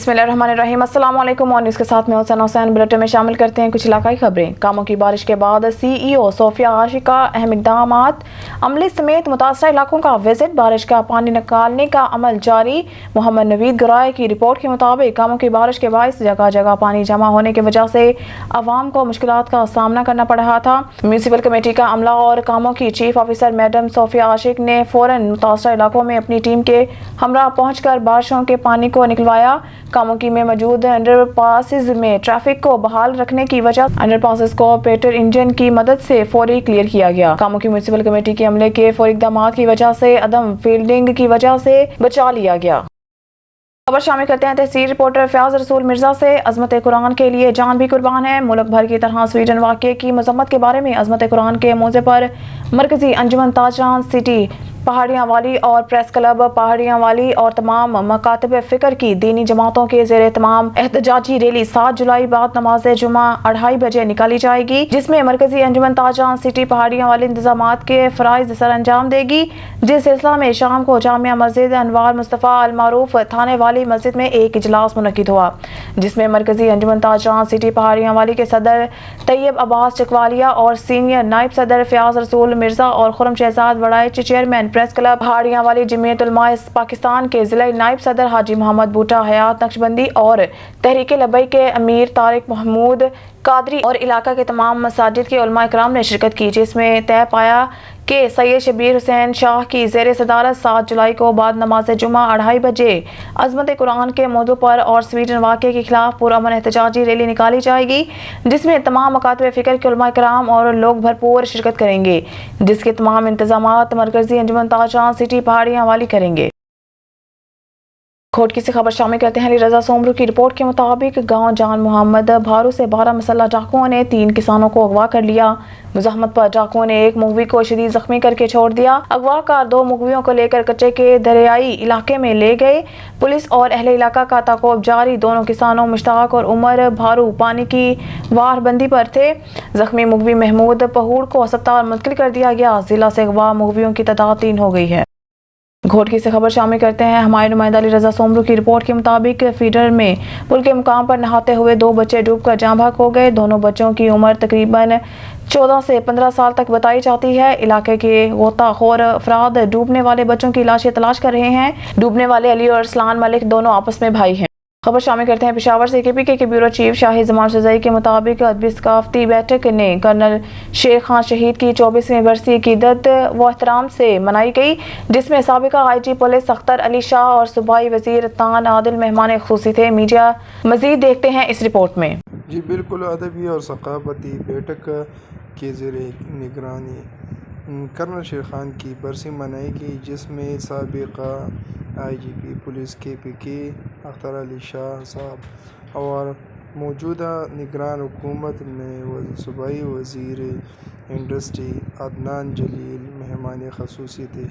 बिस्मिल्लाहिर्रहमानिर्रहीम। अस्सलाम वालेकुम। और न्यूज़ के साथ में हुसैन बुलेटिन में शामिल करते हैं कुछ इलाकाई खबरें। कामों की बारिश के बाद CEO सोफिया आशिक का अहम इक़दामात, अमले समेत मुतासरा इलाकों का विजिट, बारिश का पानी निकालने का अमल जारी। मोहम्मद नवीद गराय की रिपोर्ट के मुताबिक कामों की बारिश के बायस जगह जगह पानी जमा होने की वजह से अवाम को मुश्किलात का सामना करना पड़ रहा था। म्यूनसिपल कमेटी का अमला और कामों की चीफ ऑफिसर मैडम सोफिया आशिक ने फौरन मुतासरा इलाकों में अपनी टीम के हमरा पहुंचकर बारिशों के पानी को निकलवाया। कामोकी में मौजूद अंडरपासेस में ट्रैफिक को बहाल रखने की वजह अंडरपासेस को ऑपरेटर इंजन की मदद से फौरी क्लियर किया गया। कामोकी म्यूनसिपल कमेटी के अमले के फौरी इक़दामात की वजह से अदम फील्डिंग की वजह से बचा लिया गया। खबर शामिल करते हैं तहसील रिपोर्टर फयाज रसूल मिर्जा से। अजमत कुरान के लिए जान भी कुर्बान है। मुल्क भर की तरह स्वीडन वाक़े की मजम्मत के बारे में अजमत कुरान के मौज़े पर मरकजी अंजुमन ताजरान सिटी पहाड़ियाँ वाली और प्रेस क्लब पहाड़ियाँ वाली और तमाम मकातब फ़िक्र की दीनी जमातों के ज़ेर तमाम एहतजाजी रैली 7 जुलाई बाद नमाज जुमा 2:30 बजे निकाली जाएगी, जिसमें मरकजी अंजुमन ताजरान सिटी पहाड़ियाँ वाली इंतजामात के फ़राइज़ सर अंजाम देगी। जिस सिलसिला में शाम को जामिया मस्जिद अनवार मुस्तफ़ा अल मारूफ थाने वाली मस्जिद में एक इजलास मुनक़िद हुआ, जिसमें मरकजी अंजुमन ताजरान सिटी पहाड़ियाँ वाली के सदर तैयब अब्बास चकवालिया और सीनियर नायब सदर फयाज रसूल मिर्जा और Khurram Shahzad Waraich chairman press club पहाड़ियाँ वाली जमीयत उलमा पाकिस्तान के ज़िला नायब सदर हाजी मोहम्मद बूटा हयात नक्शबंदी और तहरीक लबई के अमीर तारिक महमूद कादरी और इलाका के तमाम मसाजिद के उलमा इकराम ने शिरकत की, जिसमें तय पाया कि सैयद शबीर हुसैन शाह की ज़ेर सदारत 7 जुलाई को बाद नमाज जुमा 2:30 बजे अजमत कुरान के मौजू पर और स्वीडन वाक़े के खिलाफ पुरअमन एहतजाजी रैली निकाली जाएगी, जिसमें तमाम मकातब फ़िक्र के उलमा इकराम और लोग भरपूर शिरकत करेंगे, जिसके तमाम इंतजामात मरकजी अंजुमन ताजरान सिटी पहाड़ियाँ वाली करेंगे। खोटकी से खबर शामिल करते हैं। अली रजा सोमरू की रिपोर्ट के मुताबिक गांव जान मोहम्मद भारू से 12 मसल्ला डाकुओं ने 3 किसानों को अगवा कर लिया। मुजाहमत पर डाकुओं ने एक मुगवी को शदीद जख्मी करके छोड़ दिया। अगवाकार 2 मुगवियों को लेकर कच्चे के दरियाई इलाके में ले गए। पुलिस और अहले इलाका का ताक़ुब जारी। दोनों किसानों मुश्ताक और उमर भारू पानी की वारबंदी पर थे। जख्मी मुगवी महमूद पहूड़ को अस्पताल मुंतकिल कर दिया गया। जिला से अगवा मुगवियों की तादाद 3 हो गई है। घोटकी से खबर शामिल करते हैं। हमारे नुमाइंदा अली रजा सोमरू की रिपोर्ट के मुताबिक फीडर में पुल के मुकाम पर नहाते हुए 2 बच्चे डूबकर जाँ बहक हो गए। दोनों बच्चों की उम्र तकरीबन 14 से 15 साल तक बताई जाती है। इलाके के गोताखोर अफराद डूबने वाले बच्चों की लाशें तलाश कर रहे हैं। डूबने वाले अली और अरसलान मलिक दोनों आपस में भाई हैं। खबर शामिल करते हैं पेशावर से। KPK के ब्यूरो चीफ शाही जमान सजाई के मुताबिक अदबी सकाफती बैठक ने कर्नल शेर खान शहीद की 24वीं बरसी अकीदत व एहतराम से मनाई गई, जिसमें साबिका IG पुलिस अख्तर अली शाह और सूबाई वजीर तान आदिल मेहमान ख़ुसूसी थे। मीडिया मजीद देखते हैं इस रिपोर्ट में। जी बिल्कुल, अदबी और सकाफती बैठक के ज़रिए निगरानी कर्नल शेर खान की बरसी मनाई गई, जिसमें साबिका IGP police KPK Akhtar Ali Shah साहब और मौजूदा निगरान हुकूमत में सूबाई वज़ीर इंडस्ट्री अदनान जलील मेहमान ख़ुसूसी थे।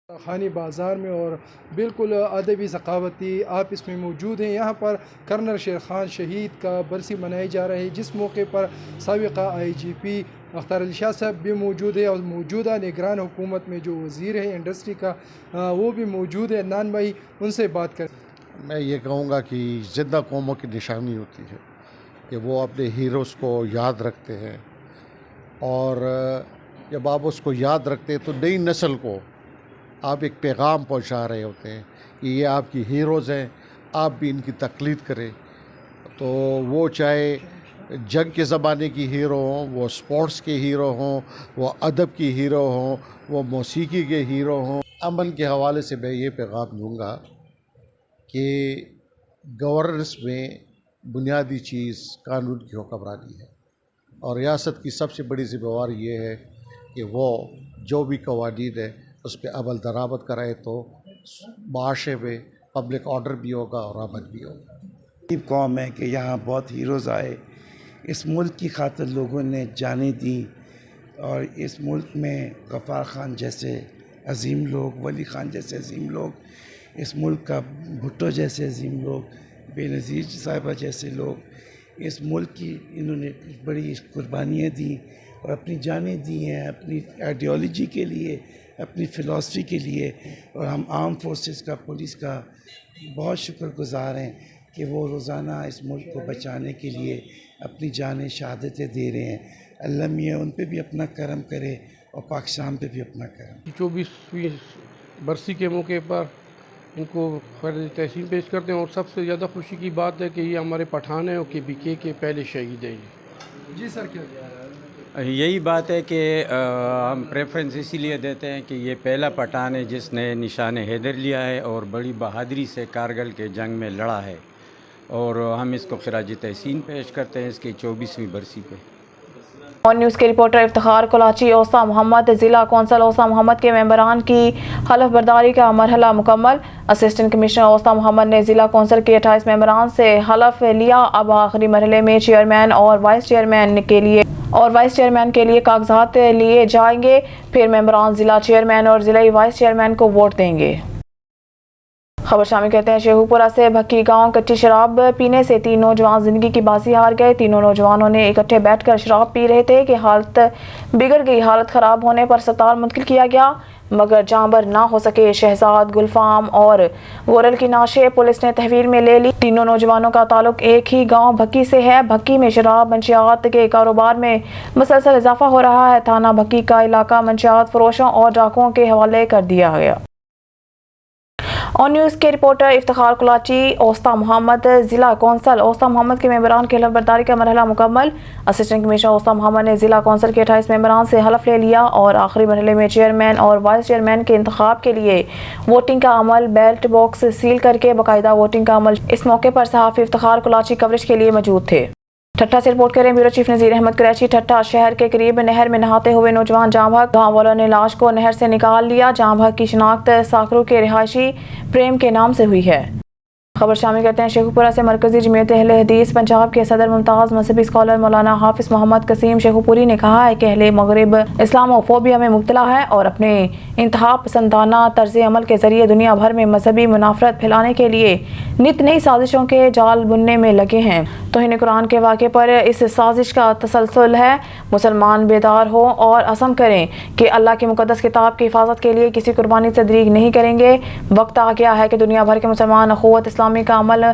खानी बाज़ार में और बिल्कुल अदबी सकावती आप इसमें मौजूद हैं। यहाँ पर कर्नल शेर खान शहीद का बरसी मनाई जा रही है, जिस मौके पर साबिका IGP अख्तर अली शाह साहब भी मौजूद है और मौजूदा निगरान हुकूमत में जो वज़ीर है इंडस्ट्री का वो भी मौजूद है। नान भाई, उनसे बात करें। मैं ये कहूँगा कि ज़िंदा कौमों की निशानी होती है कि वो अपने हीरोज़ को याद रखते हैं, और जब आप उसको याद रखते हैं तो नई नस्ल को आप एक पैगाम पहुंचा रहे होते हैं कि ये आपकी हीरोज़ हैं, आप भी इनकी तक़लीद करें। तो वो चाहे जंग के ज़माने की हीरो हों, वो स्पोर्ट्स के हीरो हों, वो अदब की हीरो हों, वो मौसीकी के हीरो हों। अमन के हवाले से मैं ये पैगाम दूँगा कि गवर्नेंस में बुनियादी चीज़ कानून की हुक्मरानी है, और रियासत की सबसे बड़ी ज़िम्मेवारी ये है कि वो जो भी कवानीन है उस पर अमल दरामद कराए, तो माशरे में पब्लिक ऑर्डर भी होगा और अमन भी होगा। कौम है कि यहाँ बहुत हीरोज़ आए, इस मुल्क की खातिर लोगों ने जानें दी, और इस मुल्क में गफ़ार खान जैसे अजीम लोग, वली खान जैसे अजीम लोग, इस मुल्क का भुट्टो जैसे अजीम लोग, बेनज़ीर साहिबा जैसे लोग, इस मुल्क की इन्होंने बड़ी कुर्बानियाँ दी اور اپنی جانیں دی ہیں اپنی آئیڈیالوجی کے لیے، اپنی فلاسفی کے لیے، اور ہم آرم فورسز کا، پولیس کا بہت شکر گزار ہیں کہ وہ روزانہ اس ملک کو بچانے کے لیے اپنی جانیں شہادتیں دے رہے ہیں۔ اللہ میاں ان پہ بھی اپنا کرم کرے اور پاکستان پہ بھی اپنا کرم۔ 24ویں برسی کے موقع پر ان کو خراج تحسین پیش کرتے ہیں، اور سب سے زیادہ خوشی کی بات ہے کہ یہ ہمارے پٹھان ہیں اور KPK کے پہلے شہید ہیں۔ جی سر، کیا یہی بات ہے کہ ہم پریفرنس اسی لیے دیتے ہیں کہ یہ پہلا پٹھان ہے جس نے نشان حیدر لیا ہے اور بڑی بہادری سے کارگل کے جنگ میں لڑا ہے، اور ہم اس کو خراج تحسین پیش کرتے ہیں اس کی 24ویں برسی پہ۔ اور نیوز کے رپورٹر افتخار کلاچی اوسطا محمد، ضلع کونسل اوسطا محمد کے ممبران کی حلف برداری کا مرحلہ مکمل۔ اسسٹنٹ کمشنر اوسطا محمد نے ضلع کونسل کے 28 ممبران سے حلف لیا۔ اب آخری مرحلے میں چیئرمین اور وائس چیئرمین کے لیے کاغذات لیے جائیں گے، پھر ممبران ضلع چیئرمین اور ضلعی وائس چیئرمین کو ووٹ دیں گے۔ خبر شامل کرتے ہیں شیخو پورہ سے۔ بھکی گاؤں کچی شراب پینے سے 3 نوجوان زندگی کی بازی ہار گئے۔ تینوں نوجوانوں نے اکٹھے بیٹھ کر شراب پی رہے تھے کہ حالت بگڑ گئی۔ حالت خراب ہونے پر اسپتال منتقل کیا گیا مگر جاں بر نہ ہو سکے۔ شہزاد، گلفام اور گورل کی نعشیں پولیس نے تحویل میں لے لی۔ تینوں نوجوانوں کا تعلق ایک ہی گاؤں بھکی سے ہے۔ بھکی میں شراب منشیات کے کاروبار میں مسلسل اضافہ ہو رہا ہے۔ تھانہ بھکی کا علاقہ منشیات فروشوں اور ڈاکوؤں کے حوالے کر دیا گیا۔ اور نیوز کے رپورٹر افتخار کلاچی اوسطا محمد، ضلع کونسل اوسطا محمد کے ممبران کی حلف برداری کا مرحلہ مکمل۔ اسسٹنٹ کمشنر اوسطا محمد نے ضلع کونسل کے 28 ممبران سے حلف لے لیا اور آخری مرحلے میں چیئرمین اور وائس چیئرمین کے انتخاب کے لیے ووٹنگ کا عمل بیلٹ باکس سیل کر کے باقاعدہ ووٹنگ کا عمل۔ اس موقع پر صحافی افتخار کلاچی کوریج کے لیے موجود تھے۔ ٹھٹھہ سے رپورٹ کریں بیورو چیف نذیر احمد قریشی۔ ٹھٹھہ شہر کے قریب نہر میں نہاتے ہوئے نوجوان جاں بحق، گاؤں والوں نے لاش کو نہر سے نکال لیا۔ جاں بحق کی شناخت ساکرو کے رہائشی پریم کے نام سے ہوئی ہے۔ خبر شامل کرتے ہیں شیخو پورہ سے۔ مرکزی جمعیت اہل حدیث پنجاب کے صدر ممتاز مذہبی اسکالر مولانا حافظ محمد قسیم شیخو پوری نے کہا ہے کہ اہل مغرب اسلامو فوبیا میں مبتلا ہے اور اپنے انتہا پسندانہ طرز عمل کے ذریعے دنیا بھر میں مذہبی منافرت پھیلانے کے لیے نت نئی سازشوں کے جال بننے میں لگے ہیں۔ توہین قرآن کے واقعے پر اس سازش کا تسلسل ہے۔ مسلمان بیدار ہو اور عزم کریں کہ اللہ کی مقدس کتاب کی حفاظت کے لیے کسی قربانی سے دریغ نہیں کریں گے۔ وقت آ گیا ہے کہ دنیا بھر کے مسلمان اخوت اسلامی کا عمل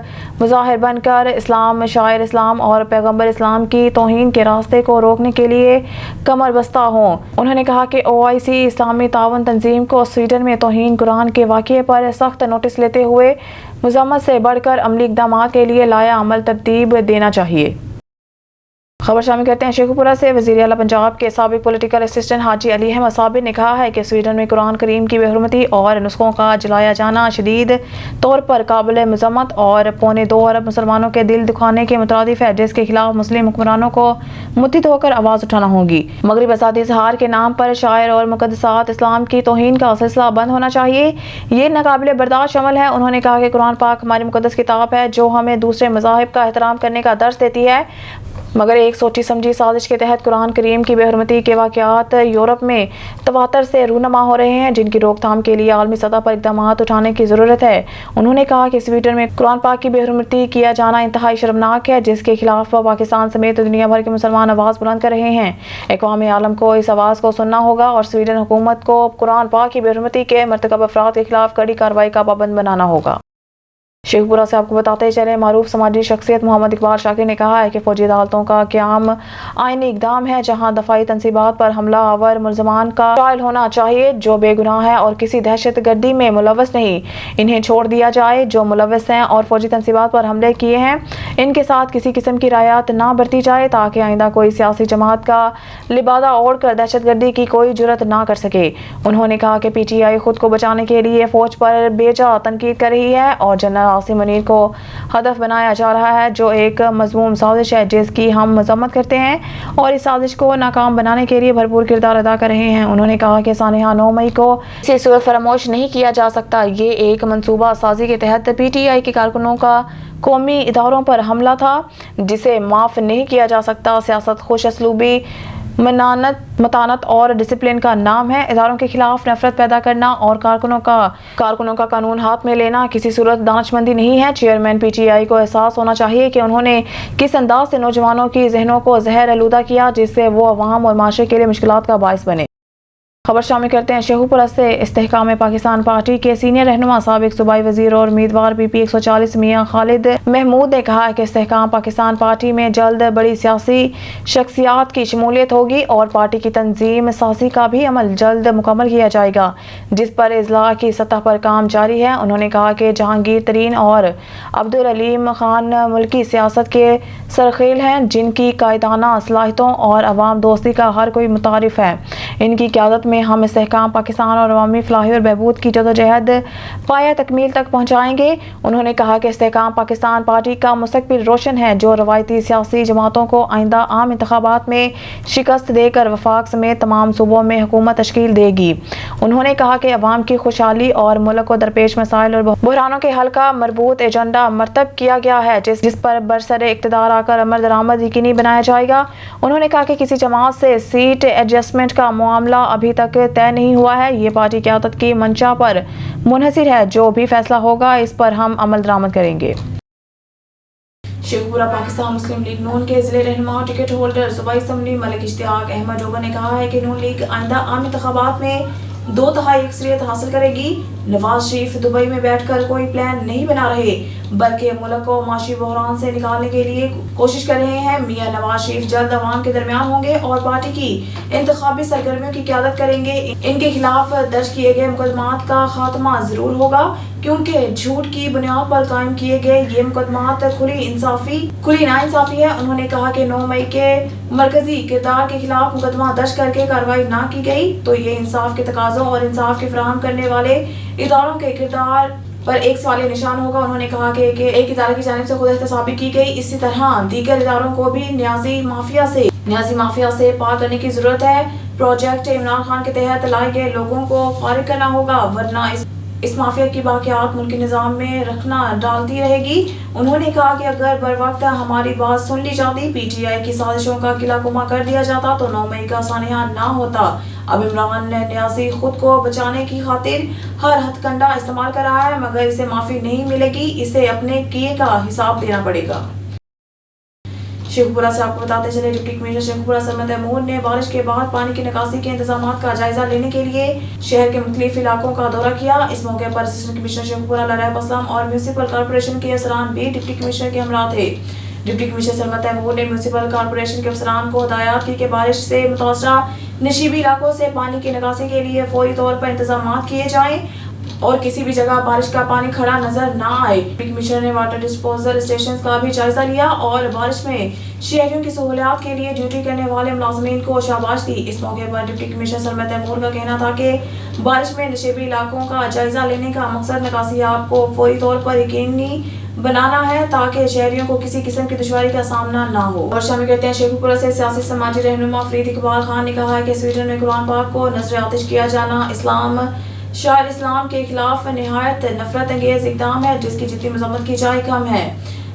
مظاہر بن کر اسلام، شاعر اسلام اور پیغمبر اسلام کی توہین کے راستے کو روکنے کے لیے کمر بستہ ہوں۔ انہوں نے کہا کہ OIC اسلامی تعاون تنظیم کو سویڈن میں توہین قرآن کے واقعے پر سخت نوٹس لیتے ہوئے مذمت سے بڑھ کر عملی اقدامات کے لیے لایا عمل ترتیب دینا چاہیے۔ خبر شامل کرتے ہیں شیخو پورہ سے۔ وزیر اعلیٰ پنجاب کے سابق پولیٹیکل اسسٹنٹ حاجی علی احمد صابر نے کہا ہے کہ سویڈن میں قرآن کریم کی بے حرمتی اور نسخوں کا جلایا جانا شدید طور پر قابل مذمت اور 1.25 ارب مسلمانوں کے دل دکھانے کے مترادف ہے، جس کے خلاف مسلم حکمرانوں کو متحد ہو کر آواز اٹھانا ہوگی۔ مغرب آزادی اظہار کے نام پر شاعر اور مقدسات اسلام کی توہین کا سلسلہ بند ہونا چاہیے، یہ ناقابل برداشت عمل ہے۔ انہوں نے کہا کہ قرآن پاک ہماری مقدس کتاب ہے جو ہمیں دوسرے مذاہب کا احترام کرنے کا درس دیتی ہے، مگر ایک سوچی سمجھی سازش کے تحت قرآن کریم کی بے حرمتی کے واقعات یورپ میں تواتر سے رونما ہو رہے ہیں، جن کی روک تھام کے لیے عالمی سطح پر اقدامات اٹھانے کی ضرورت ہے۔ انہوں نے کہا کہ سویڈن میں قرآن پاک کی بے حرمتی کیا جانا انتہائی شرمناک ہے، جس کے خلاف پاکستان سمیت دنیا بھر کے مسلمان آواز بلند کر رہے ہیں۔ اقوام عالم کو اس آواز کو سننا ہوگا اور سویڈن حکومت کو قرآن پاک کی بے حرمتی کے مرتکب افراد کے خلاف کڑی کارروائی کا پابند بنانا ہوگا۔ شیخو پورہ سے آپ کو بتاتے چلیں، معروف سماجی شخصیت محمد اقبال شاکر نے کہا ہے کہ فوجی عدالتوں کا قیام آئینی اقدام ہے، جہاں دفاعی تنصیبات پر حملہ آور ملزمان کا ٹرائل ہونا چاہیے جو بے گناہ ہے اور کسی دہشت گردی میں ملوث نہیں، انہیں چھوڑ دیا جائے۔ جو ملوث ہیں اور فوجی تنصیبات پر حملے کیے ہیں ان کے ساتھ کسی قسم کی رعایت نہ برتی جائے تاکہ آئندہ کوئی سیاسی جماعت کا لبادہ اوڑھ کر دہشت گردی کی کوئی جرت نہ کر سکے۔ انہوں نے کہا کہ PTI خود کو بچانے کے لیے فوج پر بے جا تنقید کر رہی ہے اور جنرل عاصم منیر کو ہدف بنایا جا رہا ہے، جو ایک مذموم سازش ہے جس کی ہم مذمت کرتے ہیں اور اس سازش کو ناکام بنانے کے لیے بھرپور کردار ادا کر رہے ہیں۔ انہوں نے کہا کہ سانحہ 9 مئی کو اسے صورت فراموش نہیں کیا جا سکتا۔ یہ ایک منصوبہ سازی کے تحت PTI کے کارکنوں کا قومی اداروں پر حملہ تھا جسے معاف نہیں کیا جا سکتا۔ سیاست خوش اسلوبی मतानत और डिसिप्लिन का नाम है। इदारों के खिलाफ नफरत पैदा करना और कारकुनों का कानून हाथ में लेना किसी सूरत दानिशमंदी नहीं है। चेयरमैन PTI को एहसास होना चाहिए कि उन्होंने किस अंदाज से नौजवानों की जहनों को जहर आलूदा किया जिससे वो अवाम और माशरे के लिए मुश्किलात का बाइस बने। खबर शामिल करते हैं शेखुपुरा से। इस्तेहकाम पाकिस्तान पार्टी के सीनियर रहनुमा साबिक सूबाई वजीर और उम्मीदवार PP 140 मियां खालिद महमूद ने कहा है कि इस्तेहकाम पाकिस्तान पार्टी में जल्द बड़ी सियासी शख्सियात की शमूलियत होगी और पार्टी की तंजीम साजी का भी अमल जल्द मुकम्मल किया जाएगा, जिस पर इजला की सतह पर काम जारी है। उन्होंने कहा कि जहांगीर तरीन और अब्दुल अलीम खान मुल्की सियासत के सरखेल हैं, जिनकी कायदाना सलाहियतों और अवाम दोस्ती का हर कोई मुतारिफ है। इनकी क़यादत में हम इस्तेहकाम पाकिस्तान और अवामी फलाही और बहबूद की जदोजहद पाया तकमील तक पहुँचाएंगे। उन्होंने कहा कि इस्तेहकाम पाकिस्तान पार्टी का मुस्तकबिल रोशन है, जो रवायती सियासी जमातों को आइंदा आम इंतखाबात में शिकस्त देकर वफाक समेत तमाम सूबों में हुकूमत तश्कील देगी। उन्होंने कहा कि अवाम की खुशहाली और मुल्क को दरपेश मसाइल और बहरानों के हल का मरबूत एजेंडा मरतब किया गया है, जिस पर बरसरे इक़्तिदार आकर अमल दरामद यकीनी बनाया जाएगा। उन्होंने कहा कि किसी जमात से सीट एडजस्टमेंट का मामला अभी तक तय नहीं हुआ है। ये पार्टी क़यादत की मंशा पर मुनहसिर है। जो भी फैसला होगा इस पर हम अमल दरामद करेंगे। शेखपुरा पाकिस्तान मुस्लिम लीग नून के जिले रहनुमा टिकट होल्डर सूबाई असम्बली मलिक इश्तियाक अहमद डोगर ने कहा है कि नून लीग आइंदा आम इंतखाबात में 2/3 अक्सरियत हासिल करेगी। नवाज शरीफ दुबई में बैठकर कोई प्लान नहीं बना रहे, बल्कि मुल्क को माशी बहरान से निकालने के लिए कोशिश कर रहे हैं। मियां नवाज शरीफ जल्द अवाम के दरमियान होंगे और पार्टी की इंतखाबी सरगर्मियों की क़यादत करेंगे। इनके खिलाफ दर्ज किए गए मुकदमात का खात्मा जरूर होगा, क्योंकि झूठ की बुनियाद पर कायम किए गए ये मुकदमात खुली नाइंसाफी है। उन्होंने कहा कि 9 मई के मरकजी किरदार के खिलाफ मुकदमा दर्ज करके कार्रवाई ना की गई तो ये इंसाफ के तकाजों और इंसाफ के फराहम करने वाले इदारों के किरदार पर एक सवालिया निशान होगा। उन्होंने कहा कि एक इदारे की जानिब से खुद एहतसाबी की गई, इसी तरह दीगर इदारों को भी न्याजी माफिया से पार करने की जरूरत है। प्रोजेक्ट इमरान खान के तहत लाए गए लोगों को फारिग करना होगा, वरना इस माफिया की बाकियात मुल्की निज़ाम में रखना डालती रहेगी। उन्होंने कहा कि अगर बर वक्त हमारी बात सुन ली जाती, PTI की साजिशों का किला कुमा कर दिया जाता तो 9 मई का सानिया ना होता। अब इमरान न्यासी खुद को बचाने की खातिर हर हथकंडा इस्तेमाल कर रहा है, मगर इसे माफी नहीं मिलेगी, इसे अपने किए का हिसाब देना पड़ेगा। शेखपुरा से आपको बताते चले, डिप्टी कमिश्नर शेखपुरा सरमद तैमूर ने बारिश के बाद पानी की निकासी के इंतजाम का जायजा लेने के लिए शहर के मुख्तलिफ इलाकों का दौरा किया। इस मौके पर असिस्टेंट कमिश्नर शेखपुरा लरैब असलम और म्यूनसिपल कॉर्पोरेशन के अफसरान भी डिप्टी कमिश्नर के हमरा थे। डिप्टी कमिश्नर सरमद तैमूर ने म्यूनसिपल कॉर्पोरेशन के अफसरान को हिदायत की कि बारिश से मुतासरा नशीबी इलाकों से पानी की निकासी के लिए फौरी तौर पर इंतजाम किए जाएं और किसी भी जगह बारिश का पानी खड़ा नजर ना आए। डिप्टी कमिश्नर ने वाटर डिस्पोजल स्टेशन का भी जायजा लिया और बारिश में शहरियों की सहूलियात के लिए ड्यूटी करने वाले मुलाजमीन को शाबाश दी। इस मौके पर डिप्टी कमिश्नर सरमद तैमूर का कहना था कि बारिश में नशीबी इलाकों का जायजा लेने का मकसद निकासियाब को फौरी तौर पर यकीनी बनाना है, ताकि शहरियों को किसी किस्म की दुश्वारी का सामना ना हो। और शामिल करते हैं शेखपुरा से सियासी समाजी रहनुमा फरीद इकबाल खान ने कहा है कि स्वीडन में कुरान पाक को नजर आतिश किया जाना शायर इस्लाम के खिलाफ निहायत नफरत अंगेज इकदाम है, जिसकी जितनी मजम्मत की जाए कम है।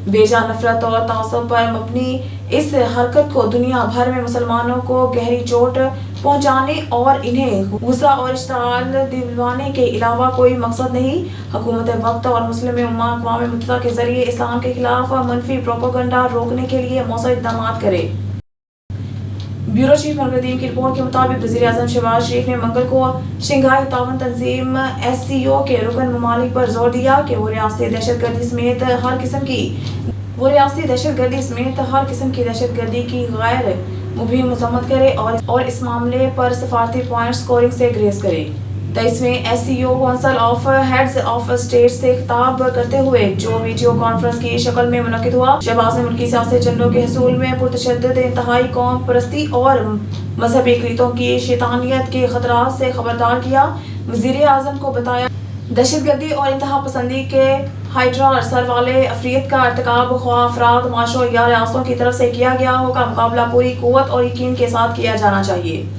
बेजा नफरत और तासुब पर मबनी इस हरकत को दुनिया भर में मुसलमानों को गहरी चोट पहुंचाने और इन्हें गुस्सा और इश्ताल दिलवाने के अलावा कोई मकसद नहीं। हुकूमत वक्त और मुस्लिम उम्मा अक़वाम मुत्तहिदा के जरिए इस्लाम के खिलाफ मनफी प्रोपेगेंडा रोकने के लिए मौसर इक़दाम करे। ब्यूरो चीफ मुनव्वरीन की रिपोर्ट के मुताबिक वज़ीर आज़म शहबाज शरीफ ने मंगल को शंघाई ताउन तंजीम SCO के रुकन ममालिक पर जोर दिया कि वो रियासती दहशतगर्दी समेत हर किस्म की दहशतगर्दी की गैर मुबीन मजम्मत करे और इस मामले पर सफारती पॉइंट स्कोरिंग से ग्रेस करे। 23वें SCO council of heads of state से खिताब करते हुए जो वीडियो कॉन्फ्रेंस की शक्ल में मुनक्किद हुआ, शहबाज ने मुल्की सियासी एजेंडों के हसूल में पुरतशद्दुद इंतहाई कौम परस्ती और मजहबी अक़लीतों की शैतानियत के खतरात से खबरदार किया। वज़ीर आज़म को बताया दहशतगर्दी और इंतहा पसंदी के हाइड्रा असर वाले अफरियत का अर्तकाब ख्वाह अफराद, माशरों या रियासतों की तरफ से किया गया होगा, मुकाबला पूरी कुव्वत और यकीन के साथ किया जाना चाहिए।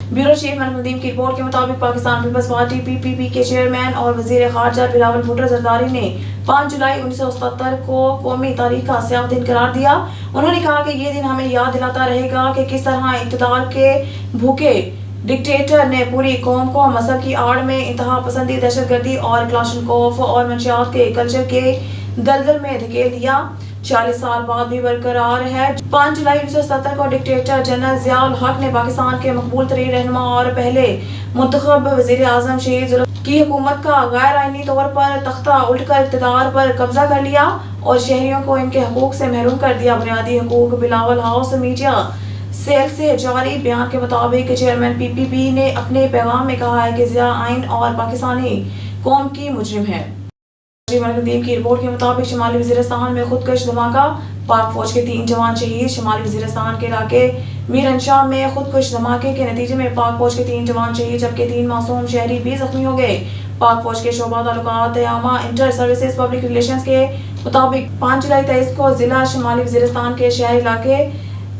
ब्यूरो चीफ मुनव्वरीन की रिपोर्ट के मुताबिक पाकिस्तान पीपल्स पार्टी PPP के चेयरमैन और वजीर खारजा बिलावल भुट्टो जरदारी ने 5 जुलाई 1977 को कौमी तारीख का स्याह दिन करार दिया। उन्होंने कहा कि ये दिन हमें याद दिलाता रहेगा कि किस तरह इक़्तिदार के भूखे डिक्टेटर ने पूरी कौम को मजहब की आड़ में इंतहा पसंदी, दहशतगर्दी और क्लाशनकोफ और मंशियात के कल्चर के दलदल में धकेल दिया। 40 साल बाद भी बरकरार है। 5 जुलाई 1970 को डिक्टेटर जनरल ज़िया-उल हक ने पाकिस्तान के मकबूल तरीन रहनुमा और पहले मुंतखब वज़ीर आज़म शहीद ज़ुल्फ़िकार की हुकूमत का गैर आईनी तौर पर तख्ता उल्टकर इक़्तिदार पर कब्जा कर लिया और शहरियों को इनके हकूक से महरूम कर दिया। बुनियादी हकूक बिलावल हाउस मीडिया सेल से जारी बयान के मुताबिक चेयरमैन PPP ने अपने पैगाम में कहा है कि ज़िया आइन और पाकिस्तानी कौम की मुजरिम है। नदीम की रिपोर्ट के मुताबिक शुमाली वज़ीरिस्तान में खुदकश धमाका, पाक फौज के 3 जवान शहीद। शुमाली वज़ीरिस्तान के इलाके मीरनशाह में खुदकुश धमाके के नतीजे में पाक फौज के 3 जवान शहीद जबकि 3 मासूम शहरी भी जख्मी हो गए। पाक फौज के शोबा ताल्लुकात आमा इंटर सर्विसेज पब्लिक रिलेशंस के मुताबिक 5 जुलाई 23 को जिला शुमाली वज़ीरिस्तान के शहरी इलाके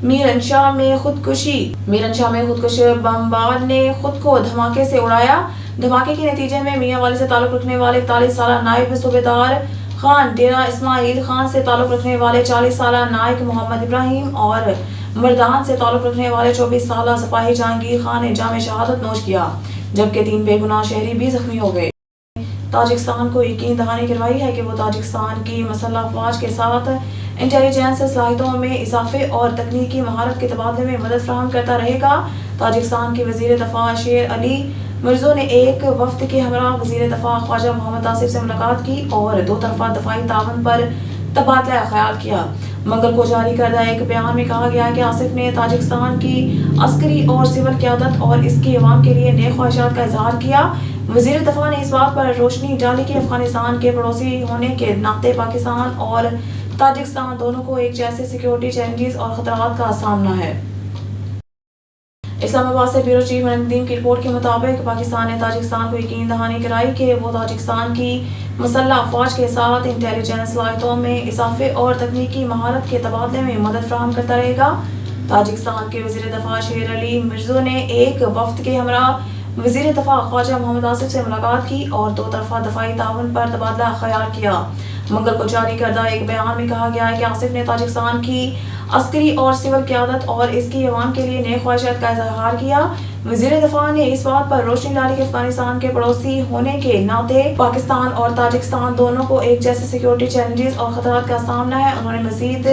मीरनशाह में खुदकुश बमबार ने खुद को धमाके से उड़ाया। धमाके के नतीजे में मियां वाली से ताल्लुक रखने वाले 41 साल नायब सूबेदार खान, डेरा इस्माइल खान से ताल्लुक रखने वाले 40 साल नायक मोहम्मद इब्राहिम और मर्दान से ताल्लुक रखने वाले 24 साल सिपाही जहांगीर खान ने जाम शहादत नोश किया जबकि 3 बेगुनाह शहरी भी जख्मी हो गए। ताजिकिस्तान को यकीन दहानी करवाई है कि वो ताजिकिस्तान की मसल्ह अफवाज के साथ इंटेलिजेंस सलाहियतों में इजाफे और तकनीकी महारत के तबादले में मदद फराहम करता रहेगा। ताजिकिस्तान के वज़ीर दफ़ा शेर अली मिर्ज़ो ने एक वफ्द के हमरा वज़ीर दफ़ा ख्वाजा मोहम्मद आसिफ से मुलाकात की और 2 तरफ़ा दफ़ाई तावन पर तबादला ख्याल किया। मंगल को जारी करदा एक बयान में कहा गया कि आसिफ ने ताजिकिस्तान की अस्करी और सिविल क़यादत और इसके अवाम के लिए नेक ख्वाहिशात का इजहार किया। वज़ीर दफ़ा ने इस बात पर रोशनी डाली कि अफगानिस्तान के पड़ोसी होने के नाते पाकिस्तान और ताजिकिस्तान दोनों को एक जैसे सिक्योरिटी चैलेंजेस और ख़तरात का सामना है। इस्लामाबाद से ब्यूरो चीफ नदीम की रिपोर्ट के मुताबिक पाकिस्तान ने ताजिकिस्तान को यकीन दहानी कराई कि वो ताजिकिस्तान की मसल्ह अफवाज के साथ इंटेलिजेंस सलाहियतों में इजाफे और तकनीकी महारत के तबादले में मदद फराहम करता रहेगा। ताजिकिस्तान के वज़ीर दफ़ा शेर अली मिर्ज़ो ने एक वफ्द के हमरा वज़ीर दफ़ा ख्वाजा मोहम्मद आसिफ से मुलाकात की और 2 तरफ़ा दफ़ाई ताउन पर तबादला ख्याल किया। मंगल को जारी करदा एक बयान में कहा गया है कि आसिफ ने ताजिकिस्तान की अस्करी और सिविल क़यादत और इसकी अवाम के लिए नए ख्वाहिशात का इजहार किया। वज़ीर दफ़ा ने इस बात पर रोशनी डाली कि अफगानिस्तान के पड़ोसी होने के नाते पाकिस्तान और ताजिकिस्तान दोनों को एक जैसे सिक्योरिटी चैलेंजेस और ख़तरात का सामना है। उन्होंने मज़ीद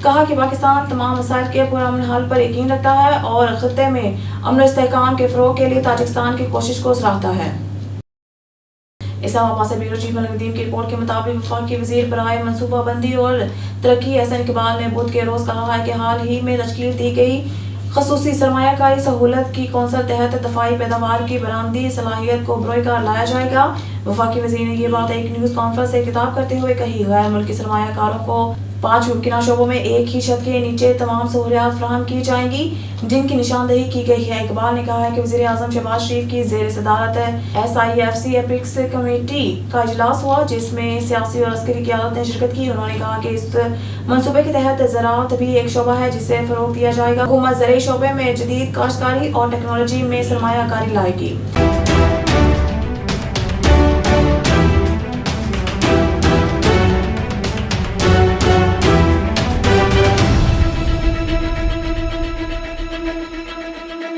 कहा कि पाकिस्तान तमाम मसाइल के पुरअमन हल पर यकीन रखता है और ख़ित्ते में अमन और इस्तेहकाम के फ़रोग़ के लिए ताजिकिस्तान की कोशिश को सराहता है। इस्लामाबाद से ब्यूरो चीफ नदीम की रिपोर्ट के मुताबिक वफाकी वज़ीर बराए मनसूबाबंदी और तरक्की एहसन इकबाल ने बुध के रोज़ कहा है कि हाल ही में तश्कील दी गई खसूसी सरमायाकारी सहूलत की कौंसल तहत दफाई पैदावार की बरामदी सलाहियत को बरोकार लाया जाएगा। वफाकी वज़ीर ने यह बात एक न्यूज़ कॉन्फ्रेंस से खिताब करते हुए कही। गैर मुल्की सरमायाकारों को 5 मुमकिन शोबों में एक ही छत के नीचे तमाम सहूलियात फराहम की जाएंगी जिनकी निशानदही की गई है। इकबाल ने कहा है कि वज़ीर आज़म शहबाज शरीफ की ज़ेर सदारत SIFC एपिक्स कमेटी का इजलास हुआ जिसमें सियासी और अस्करी क़यादत ने शिरकत की। उन्होंने कहा कि इस मनसूबे के तहत ज़राअत भी एक शोबा है जिसे फ़रोग़ दिया जाएगा। हुकूमत ज़राई शोबे में जदीद काश्तकारी और टेक्नोलॉजी में सरमायाकारी लाएगी।